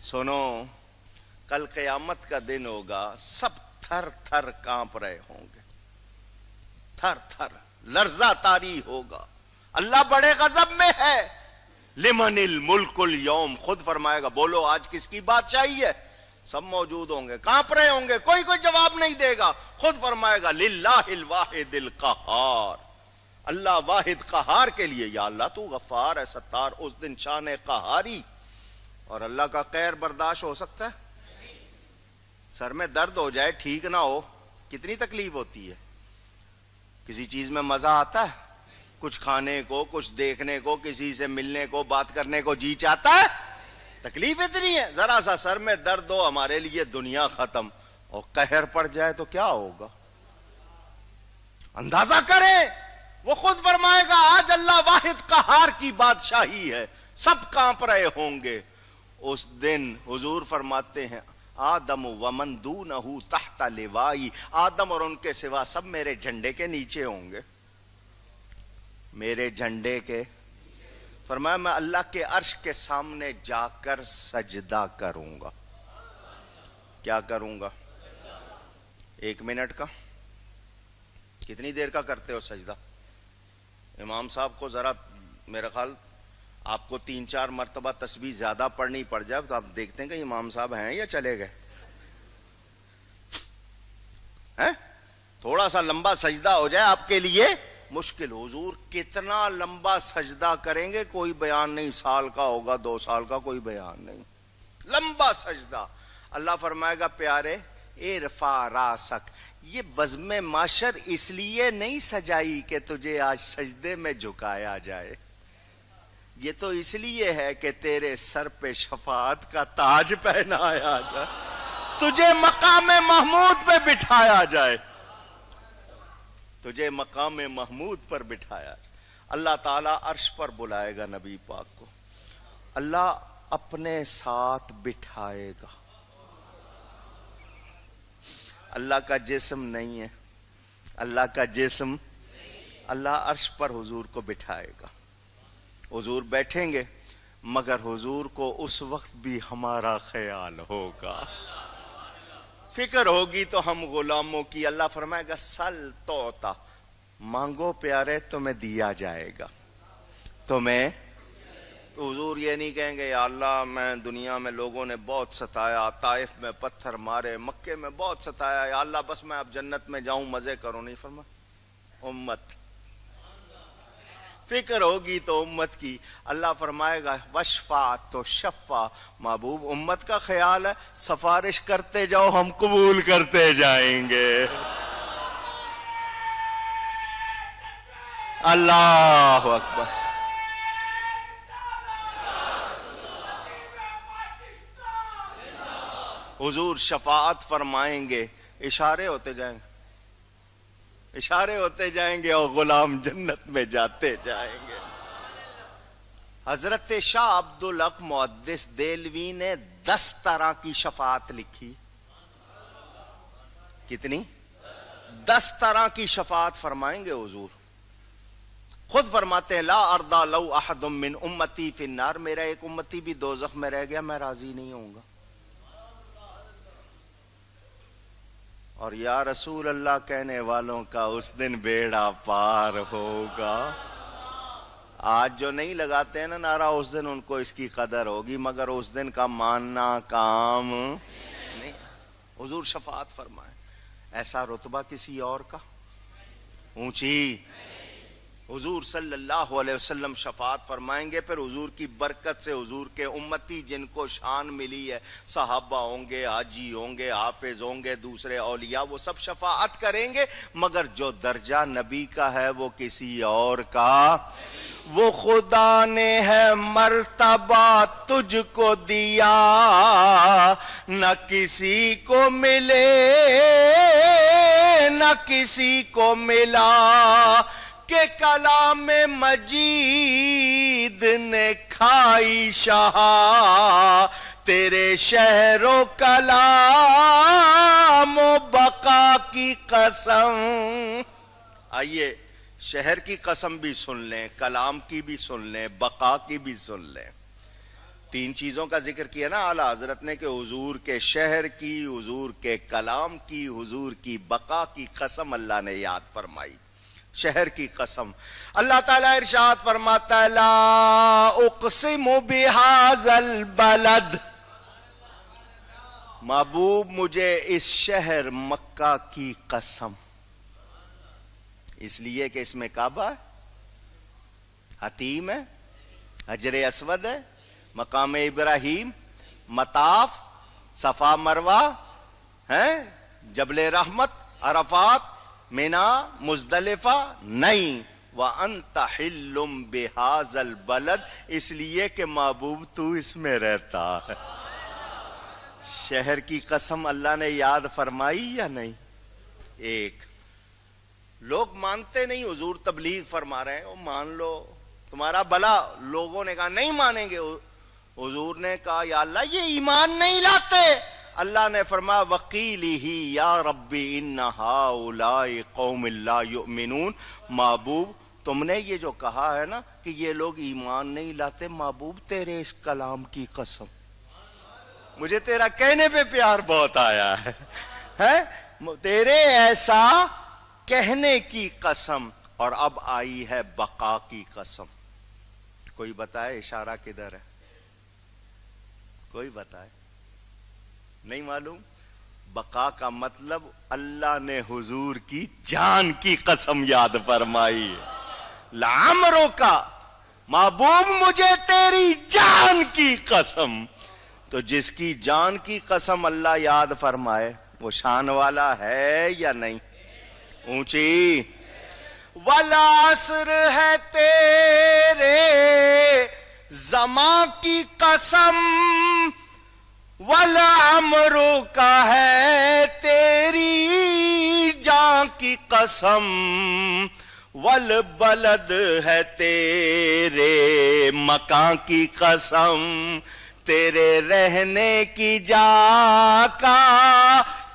سنو، کل قیامت کا دن ہوگا، سب تھر تھر کانپ رہے ہوں گے، تھر تھر لرزہ طاری ہوگا، اللہ بڑے غضب میں ہے۔ لمن الملک اليوم، خود فرمائے گا بولو آج کس کی بادشاہی ہے؟ سب موجود ہوں گے، کانپ رہے ہوں گے، کوئی جواب نہیں دے گا۔ خود فرمائے گا للہ الواحد القہار، اللہ واحد قہار کے لیے، یا اللہ تو غفار ہے، ستار۔ اس دن شان قہاری اور اللہ کا قہر برداشت ہو سکتا ہے؟ سر میں درد ہو جائے ٹھیک نہ ہو، کتنی تکلیف ہوتی ہے؟ کسی چیز میں مزہ آتا ہے؟ کچھ کھانے کو، کچھ دیکھنے کو، کسی سے ملنے کو، بات کرنے کو جی چاہتا ہے؟ تکلیف اتنی ہے، ذرا سا سر میں درد ہو ہمارے لیے دنیا ختم، اور قہر پڑ جائے تو کیا ہوگا؟ اندازہ کریں۔ وہ خود فرمائے گا آج اللہ واحد قہار کی بادشاہی ہے، سب کانپ رہے ہوں گے۔ اس دن حضور فرماتے ہیں آدم ومن دونہ تحت لوائی، آدم اور ان کے سوا سب میرے جھنڈے کے نیچے ہوں گے، میرے جھنڈے کے۔ فرمایا میں اللہ کے عرش کے سامنے جا کر سجدہ کروں گا۔ کیا کروں گا؟ 1 منٹ کا؟ کتنی دیر کا کرتے ہو سجدہ؟ امام صاحب کو ذرا میرا خیال آپ کو 3-4 مرتبہ تسبیح زیادہ پڑھنی پڑ جائے تو آپ دیکھتے ہیں کہ امام صاحب ہیں یا چلے گئے ہیں؟ تھوڑا سا لمبا سجدہ ہو جائے آپ کے لیے مشکل۔ حضور کتنا لمبا سجدہ کریں گے کوئی بیان نہیں، سال کا ہوگا 2 سال کا، کوئی بیان نہیں، لمبا سجدہ۔ اللہ فرمائے گا پیارے ارفع راسک، یہ بزم معشر اس لیے نہیں سجائی کہ تجھے آج سجدے میں جھکایا جائے، یہ تو اس لیے ہے کہ تیرے سر پہ شفاعت کا تاج پہنایا جائے، تجھے مقام محمود پہ بٹھایا جائے، تجھے مقام محمود پر بٹھایا جائے۔ اللہ تعالیٰ عرش پر بلائے گا نبی پاک کو، اللہ اپنے ساتھ بٹھائے گا۔ اللہ کا جسم نہیں ہے، اللہ کا جسم، اللہ عرش پر حضور کو بٹھائے گا۔ حضور بیٹھیں گے مگر حضور کو اس وقت بھی ہمارا خیال ہوگا، فکر ہوگی تو ہم غلاموں کی۔ اللہ فرمائے گا سل توتا، مانگو پیارے تمہیں دیا جائے گا، تمہیں۔ تو حضور یہ نہیں کہیں گے یا اللہ میں دنیا میں لوگوں نے بہت ستایا، طائف میں پتھر مارے، مکے میں بہت ستایا، یا اللہ بس میں اب جنت میں جاؤں مزے کروں، نہیں فرمایا امت، فکر ہوگی تو امت کی۔ اللہ فرمائے گا وشفا تو شفا، محبوب امت کا خیال ہے، سفارش کرتے جاؤ ہم قبول کرتے جائیں گے۔ اللہ اکبر۔ حضور شفاعت فرمائیں گے، اشارے ہوتے جائیں گے، اشارے ہوتے جائیں گے اور غلام جنت میں جاتے جائیں گے۔ حضرت شاہ عبدالحق محدث دہلوی نے 10 طرح کی شفاعت لکھی۔ کتنی؟ 10 طرح کی شفاعت فرمائیں گے حضور۔ خود فرماتے ہیں لا ارضى لو احد من امتی فی النار، میرا ایک امتی بھی دوزخ میں رہ گیا میں راضی نہیں ہوں گا۔ اور یا رسول اللہ کہنے والوں کا اس دن بیڑا پار ہوگا۔ آج جو نہیں لگاتے ہیں نا نعرہ، اس دن ان کو اس کی قدر ہوگی، مگر اس دن کا ماننا کام نہیں۔ حضور شفاعت فرمائے، ایسا رتبہ کسی اور کا اونچی۔ حضور صلی اللہ علیہ وسلم شفاعت فرمائیں گے، پھر حضور کی برکت سے حضور کے امتی جن کو شان ملی ہے، صحابہ ہوں گے، حاجی ہوں گے، حافظ ہوں گے، دوسرے اولیاء، وہ سب شفاعت کریں گے، مگر جو درجہ نبی کا ہے وہ کسی اور کا۔ وہ خدا نے ہے مرتبہ تجھ کو دیا، نہ کسی کو ملے نہ کسی کو ملا، کہ کلام مجید نے کھائی شاہ تیرے شہر و کلام و بقا کی قسم۔ آئیے شہر کی قسم بھی سن لیں، کلام کی بھی سن لیں، بقا کی بھی سن لیں۔ 3 چیزوں کا ذکر کیا نا اعلیٰ حضرت نے کہ حضور کے شہر کی، حضور کے کلام کی، حضور کی بقا کی قسم اللہ نے یاد فرمائی. شہر کی قسم اللہ تعالیٰ ارشاد فرماتا ہے لا اقسم بہذا البلد، محبوب مجھے اس شہر مکہ کی قسم، اس لیے کہ اس میں کعبہ ہے، حتیم ہے، حجر اسود ہے، مقام ابراہیم، مطاف، صفا مروہ ہے، جبل رحمت، عرفات، مینا، مزدلفہ نہیں. وَأَنْتَ حِلٌّ بِهَذَا الْبَلَدِ، اس لیے کہ محبوب تو اس میں رہتا ہے. شہر کی قسم اللہ نے یاد فرمائی یا نہیں؟ ایک لوگ مانتے نہیں، حضور تبلیغ فرما رہے ہیں، وہ مان لو تمہارا بھلا. لوگوں نے کہا نہیں مانیں گے. حضور نے کہا یا اللہ یہ ایمان نہیں لاتے. اللہ نے فرمایا وقیلہ یا ربی ان ہؤلاء قوم لا یؤمنون، محبوب تم نے یہ جو کہا ہے نا کہ یہ لوگ ایمان نہیں لاتے، محبوب تیرے اس کلام کی قسم، مجھے تیرا کہنے پہ پیار بہت آیا ہے، تیرے ایسا کہنے کی قسم. اور اب آئی ہے بقا کی قسم. کوئی بتائے اشارہ کدھر ہے؟ کوئی بتائے؟ نہیں معلوم؟ بقا کا مطلب اللہ نے حضور کی جان کی قسم یاد فرمائی ہے. لعمرو کا محبوب مجھے تیری جان کی قسم. تو جس کی جان کی قسم اللہ یاد فرمائے وہ شان والا ہے یا نہیں؟ اونچی. والعصر ہے تیرے زمان کی قسم، والعمر کا ہے تیری جان کی قسم، والبلد ہے تیرے مکان کی قسم، تیرے رہنے کی جا کا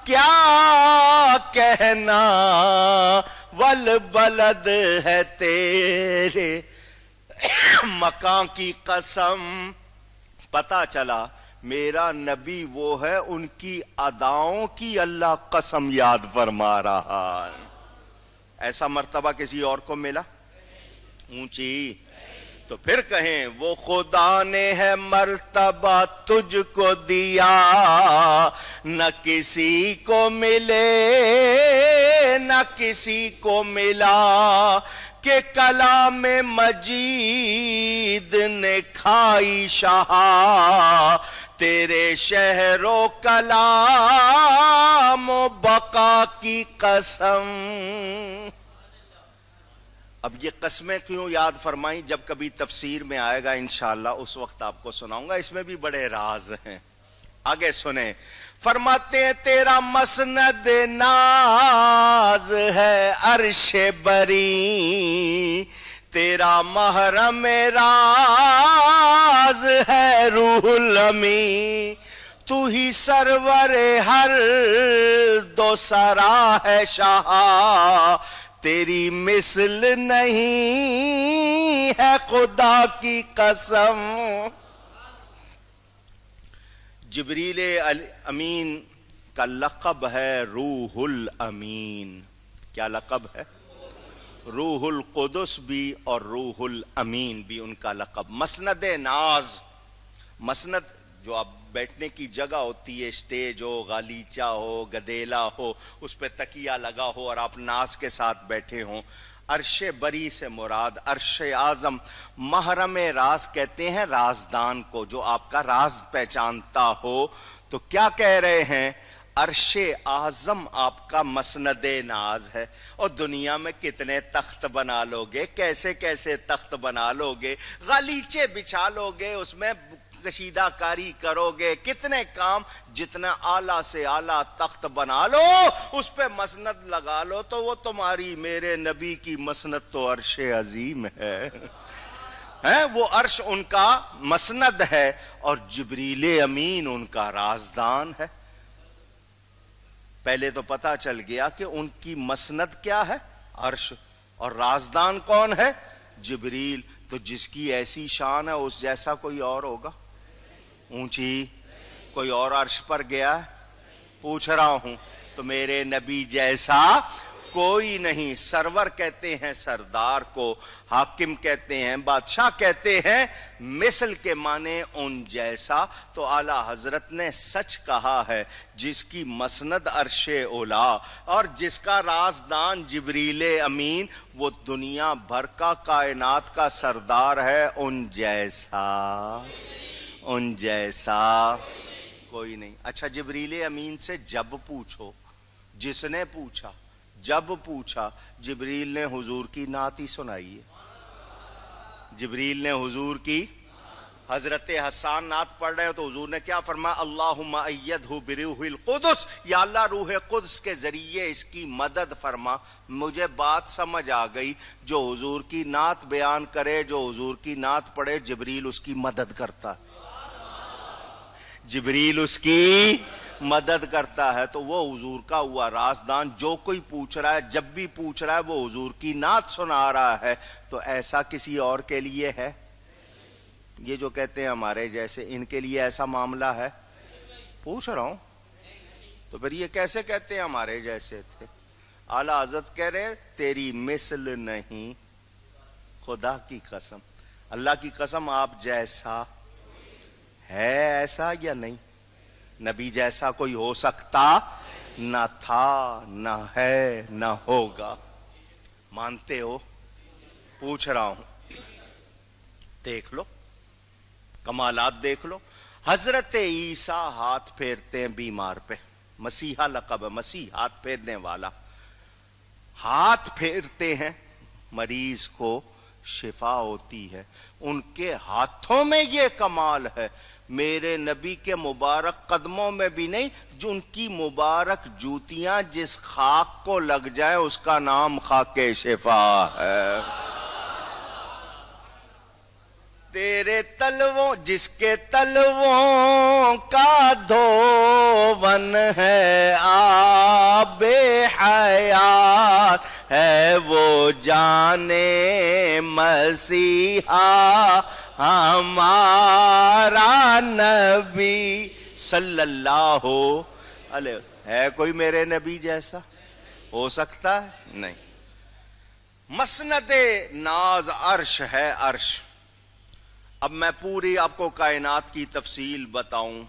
کیا کہنا، والبلد ہے تیرے مکان کی قسم. پتا چلا میرا نبی وہ ہے ان کی اداؤں کی اللہ قسم یاد فرما رہا ہے. ایسا مرتبہ کسی اور کو ملا؟ اونچی. تو پھر کہیں وہ خدا نے ہے مرتبہ تجھ کو دیا، نہ کسی کو ملے نہ کسی کو ملا، کہ کلام مجید نے کھائی شہا، تیرے شہر و کلام و بقا کی قسم. اب یہ قسمیں کیوں یاد فرمائیں؟ جب کبھی تفسیر میں آئے گا انشاءاللہ اس وقت آپ کو سناؤں گا. اس میں بھی بڑے راز ہیں. آگے سنیں. فرماتے ہیں تیرا مسند ناز ہے عرش بری، تیرا محرم راز ہے روح الامین، تو ہی سرور ہر دو سرا ہے شاہ، تیری مثل نہیں ہے خدا کی قسم. جبریل امین کا لقب ہے روح الامین. کیا لقب ہے؟ روح القدس بھی اور روح الامین بھی ان کا لقب. مسند ناز، مسند جو اب بیٹھنے کی جگہ ہوتی ہے، اسٹیج ہو، غالیچہ ہو، گدیلا ہو، اس پہ تکیہ لگا ہو اور آپ ناز کے ساتھ بیٹھے ہوں. عرش بری سے مراد عرش اعظم. محرم راز کہتے ہیں رازدان کو، جو آپ کا راز پہچانتا ہو. تو کیا کہہ رہے ہیں؟ عرش اعظم آپ کا مسند ناز ہے. اور دنیا میں کتنے تخت بنا لوگے، کیسے کیسے تخت بنا لوگے، غالیچے بچھا لوگے، اس میں کشیدہ کاری کرو گے، کتنے کام. جتنا اعلیٰ سے اعلیٰ تخت بنا لو، اس پہ مسند لگا لو، تو وہ تمہاری میرے نبی کی مسند تو عرش عظیم ہے. وہ عرش ان کا مسند ہے اور جبریل امین ان کا رازدان ہے. پہلے تو پتا چل گیا کہ ان کی مسند کیا ہے؟ عرش. اور رازدان کون ہے؟ جبریل. تو جس کی ایسی شان ہے اس جیسا کوئی اور ہوگا؟ اونچی؟ کوئی اور عرش پر گیا؟ پوچھ رہا ہوں. تو میرے نبی جیسا کوئی نہیں. سرور کہتے ہیں سردار کو، حاکم کہتے ہیں بادشاہ کہتے ہیں، مثل کے معنی ان جیسا. تو اعلی حضرت نے سچ کہا ہے، جس کی مسند عرش اولا اور جس کا رازدان جبریل امین، وہ دنیا بھر کا کائنات کا سردار ہے. ان جیسا، ان جیسا کوئی نہیں. اچھا جبریل امین سے جب پوچھو، جس نے پوچھا، جب پوچھا، جبریل نے حضور کی نعت ہی سنائی ہے. جبریل نے حضور کی، حضرت حسان نعت پڑھ رہے ہو تو حضور نے کیا فرمایا؟ اللہم ایدہ بروح القدس، یا اللہ روح قدس کے ذریعے اس کی مدد فرما. مجھے بات سمجھ آ گئی. جو حضور کی نعت بیان کرے، جو حضور کی نعت پڑھے، جبریل اس کی مدد کرتا ہے. جبریل اس کی مدد کرتا ہے. تو وہ حضور کا ہوا رازدان. جو کوئی پوچھ رہا ہے، جب بھی پوچھ رہا ہے، وہ حضور کی نعت سنا رہا ہے. تو ایسا کسی اور کے لیے ہے؟ یہ جو کہتے ہیں ہمارے جیسے، ان کے لیے ایسا معاملہ ہے؟ پوچھ رہا ہوں. تو پھر یہ کیسے کہتے ہیں ہمارے جیسے تھے؟ اعلی حضرت کہہ رہے تیری مثل نہیں، خدا کی قسم، اللہ کی قسم، آپ جیسا ہے ایسا یا نہیں؟ نبی جیسا کوئی ہو سکتا نہ تھا، نہ ہے، نہ ہوگا. مانتے ہو؟ پوچھ رہا ہوں. دیکھ لو کمالات، دیکھ لو. حضرت عیسیٰ ہاتھ پھیرتے ہیں بیمار پہ، مسیحا لقب ہے، مسیح ہاتھ پھیرنے والا. ہاتھ پھیرتے ہیں، مریض کو شفا ہوتی ہے. ان کے ہاتھوں میں یہ کمال ہے. میرے نبی کے مبارک قدموں میں بھی نہیں. جو ان کی مبارک جوتیاں جس خاک کو لگ جائیں، اس کا نام خاک شفا ہے. تیرے تلووں، جس کے تلووں کا دھون ہے آب حیات ہے، وہ جانے مسیحا ہمارا نبی صلی اللہ علیہ وسلم. ہے کوئی میرے نبی جیسا؟ ہو سکتا ہے؟ نہیں. مسند ناز عرش ہے، عرش. اب میں پوری آپ کو کائنات کی تفصیل بتاؤں،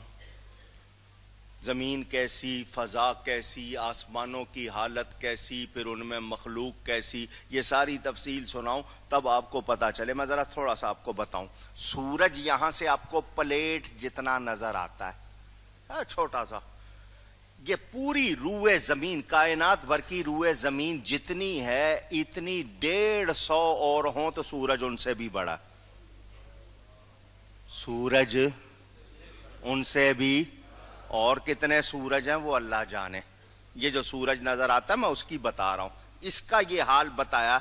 زمین کیسی، فضا کیسی، آسمانوں کی حالت کیسی، پھر ان میں مخلوق کیسی، یہ ساری تفصیل سناؤں تب آپ کو پتا چلے. میں ذرا تھوڑا سا آپ کو بتاؤں. سورج یہاں سے آپ کو پلیٹ جتنا نظر آتا ہے، چھوٹا سا. یہ پوری روئے زمین، کائنات بھر کی روئے زمین جتنی ہے، اتنی 150 اور ہوں تو سورج ان سے بھی بڑا. سورج ان سے بھی، اور کتنے سورج ہیں وہ اللہ جانے. یہ جو سورج نظر آتا ہے میں اس کی بتا رہا ہوں. اس کا یہ حال بتایا.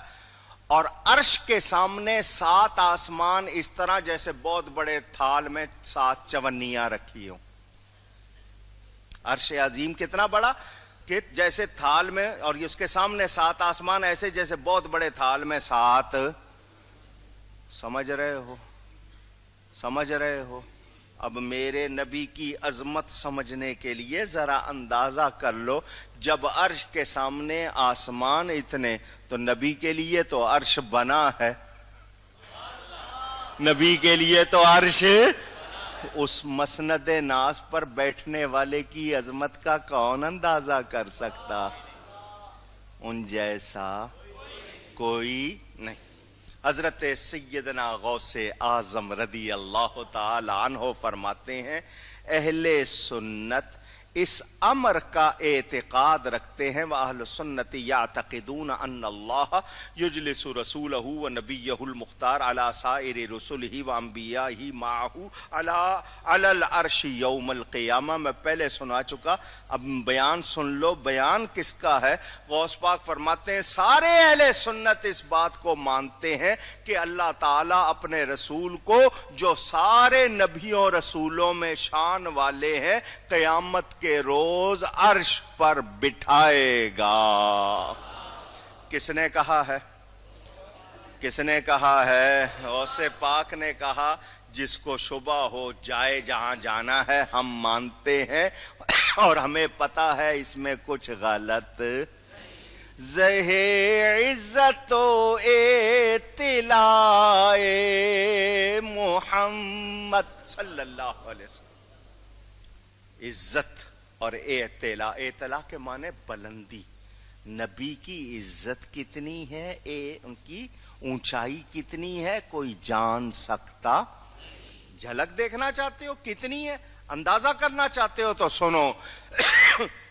اور عرش کے سامنے 7 آسمان، اس طرح جیسے بہت بڑے تھال میں 7 چونیاں رکھی ہوں. عرش عظیم کتنا بڑا کہ جیسے تھال میں، اور اس کے سامنے 7 آسمان ایسے جیسے بہت بڑے تھال میں 7. سمجھ رہے ہو؟ سمجھ رہے ہو؟ اب میرے نبی کی عظمت سمجھنے کے لیے ذرا اندازہ کر لو. جب عرش کے سامنے آسمان اتنے، تو نبی کے لیے تو عرش بنا ہے. نبی کے لیے تو عرش. اس مسند ناز پر بیٹھنے والے کی عظمت کا کون اندازہ کر سکتا؟ ان جیسا کوئی نہیں. حضرت سیدنا غوث اعظم رضی اللہ تعالی عنہ فرماتے ہیں، اہل سنت اس امر کا اعتقاد رکھتے ہیں، وَأَهْلُ السُّنَّةِ يَعْتَقِدُونَ أَنَّ اللَّهَ يُجْلِسُ رَسُولَهُ وَنَبِيَّهُ الْمُخْتَارَ عَلَى سَائِرِ رُسُلِهِ وَأَنْبِيَائِهِ مَعَهُ عَلَى الْعَرْشِ يَوْمَ الْقِيَامَةِ. میں پہلے سنا چکا، اب بیان سن لو. بیان کس کا ہے؟ غوث پاک فرماتے ہیں سارے اہل سنت اس بات کو مانتے ہیں کہ اللہ تعالیٰ اپنے رسول کو، جو سارے نبیوں رسولوں میں شان والے ہیں، قیامت کے روز عرش پر بٹھائے گا. کس نے کہا ہے؟ کس نے کہا ہے؟ غوث پاک نے کہا. جس کو شبہ ہو جائے جہاں جانا ہے ہم مانتے ہیں اور ہمیں پتا ہے اس میں کچھ غلط. زہر عزت و اطلاع محمد صلی اللہ علیہ وسلم. عزت اور اطلاع. اطلاع کے معنی بلندی. نبی کی عزت کتنی ہے, ان کی اونچائی کتنی ہے, کوئی جان سکتا. جھلک دیکھنا چاہتے ہو کتنی ہے, اندازہ کرنا چاہتے ہو تو سنو.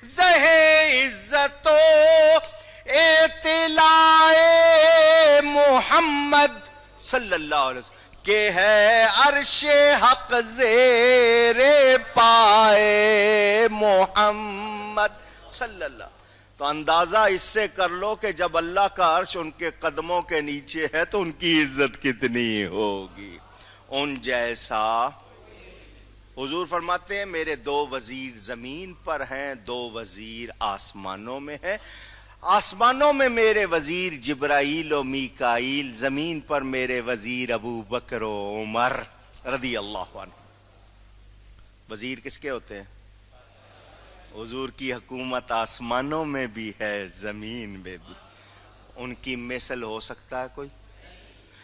زہر عزت و اطلاع محمد صلی اللہ علیہ وسلم کہ ہے عرش حق زیر پائے محمد صلی اللہ. تو اندازہ اس سے کر لو کہ جب اللہ کا عرش ان کے قدموں کے نیچے ہے تو ان کی عزت کتنی ہوگی. ان جیسا حضور فرماتے ہیں میرے 2 وزیر زمین پر ہیں, 2 وزیر آسمانوں میں ہیں. آسمانوں میں میرے وزیر جبرائیل و میکائیل, زمین پر میرے وزیر ابو بکر و عمر رضی اللہ عنہ. وزیر کس کے ہوتے ہیں؟ حضور کی حکومت آسمانوں میں بھی ہے زمین میں بھی. ان کی مثل ہو سکتا ہے کوئی؟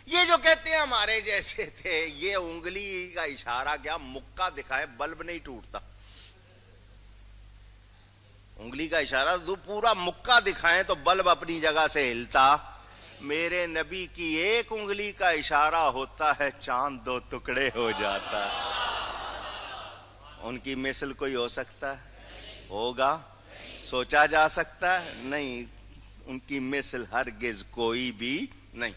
یہ جو کہتے ہیں ہمارے جیسے تھے, یہ انگلی کا اشارہ کیا, مکہ دکھائے بلب نہیں ٹوٹتا. انگلی کا اشارہ پورا مکہ دکھائیں تو بلب اپنی جگہ سے ہلتا. میرے نبی کی ایک انگلی کا اشارہ ہوتا ہے چاند 2 ٹکڑے ہو جاتا ہے. ان کی مثل کوئی ہو سکتا ہے؟ ہوگا؟ سوچا جا سکتا ہے؟ نہیں. ان کی مثل ہرگز کوئی بھی نہیں.